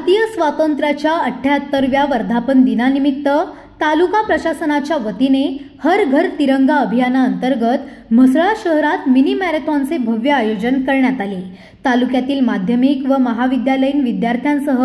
भारतीय स्वातंत्र्याच्या 78व्या वर्धापन दिनानिमित्त तालुका प्रशासनाच्या वतीने हर घर तिरंगा अभियानाअंतर्गत म्हसळा शहरात मिनी मॅरेथॉनचे भव्य आयोजन करण्यात आले। तालुक्यातील माध्यमिक व महाविद्यालयीन विद्यार्थ्यांसह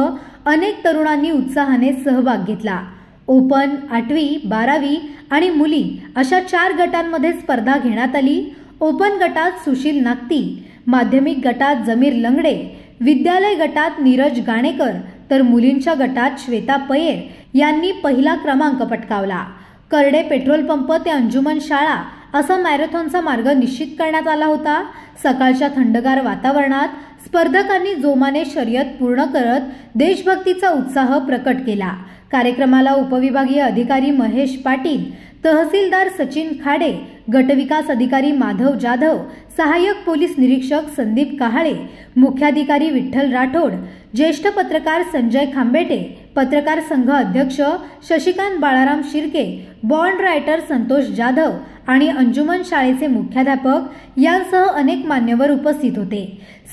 अनेक तरुणांनी उत्साहाने सहभाग घेतला। ओपन, 8वी, 12वी आणि मुली अशा 4 गटांमध्ये स्पर्धा घेण्यात आली। ओपन गटात सुशील नागती, माध्यमिक गटात जमीर लंगडे, विद्यालय गटात नीरज गाणेकर तर मुलींच्या गटात श्वेता पयेर यांनी पहिला क्रमांक पटकावला। करडे पेट्रोल पंप ते अंजुमन शाळा असा मॅरेथॉनचा मार्ग निश्चित करण्यात आला होता। सकाळच्या थंडगार वातावरणात स्पर्धकांनी जोमाने शर्यत पूर्ण करत देशभक्तीचा उत्साह प्रकट केला। कार्यक्रमाला उपविभागीय अधिकारी महेश पाटील, तहसीलदार सचिन खाडे, गटविकास अधिकारी माधव जाधव, सहाय्यक पोलीस निरीक्षक संदीप कहाळे, मुख्याधिकारी विठ्ठल राठोड, ज्येष्ठ पत्रकार संजय खांबेटे, पत्रकार संघ अध्यक्ष शशिकांत बाळाराम शिर्के, बॉन्ड रायटर संतोष जाधव आणि अंजुमन शाळेचे मुख्याध्यापक यांसह अनेक मान्यवर उपस्थित होते।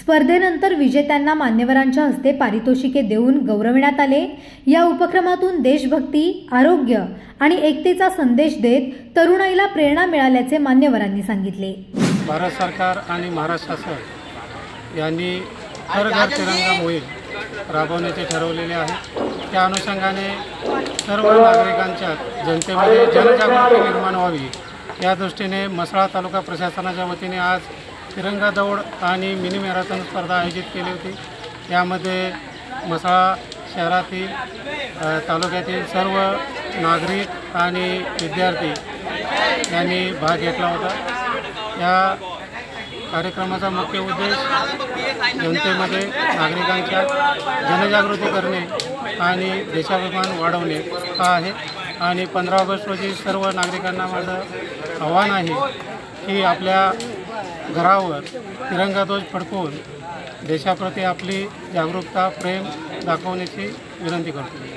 स्पर्धेनंतर विजेत्यांना मान्यवरांच्या हस्ते पारितोषिके देऊन गौरवण्यात आले। या उपक्रमातून देशभक्ती, आरोग्य आणि एकतेचा संदेश देत तरुणाईला प्रेरणा मिळाल्याचे मान्यवरांनी सांगितले। भारत सरकार आणि महाराष्ट्र शासन यांनी हर घर तिरंगा मोहीम राबवण्याचे ठरवलेले आहे। त्या अनुषंगाने सर्व नागरिकांच्या जनतेमध्ये जनजागृती निर्माण व्हावी या दृष्टीने म्हसळा तालुका प्रशासनाच्या वतीने आज तिरंगा दौड आणि मिनी मॅरेथॉन स्पर्धा आयोजित केली होती। यामध्ये म्हसळा शहरातील तालुक्यातील सर्व नागरिक आणि विद्यार्थी यांनी भाग घेतला होता। या कार्यक्रमाचा मुख्य उद्देश जनतेमध्ये नागरिकांच्या जनजागृती करणे आणि देशाभिमान वाढवणे हा आहे। आणि 15 ऑगस्ट रोजी सर्व नागरिकांना माझं आव्हान आहे की आपल्या घरावर तिरंगा ध्वज फडकवून देशाप्रती आपली जागरूकता, प्रेम दाखवण्याची विनंती करतो।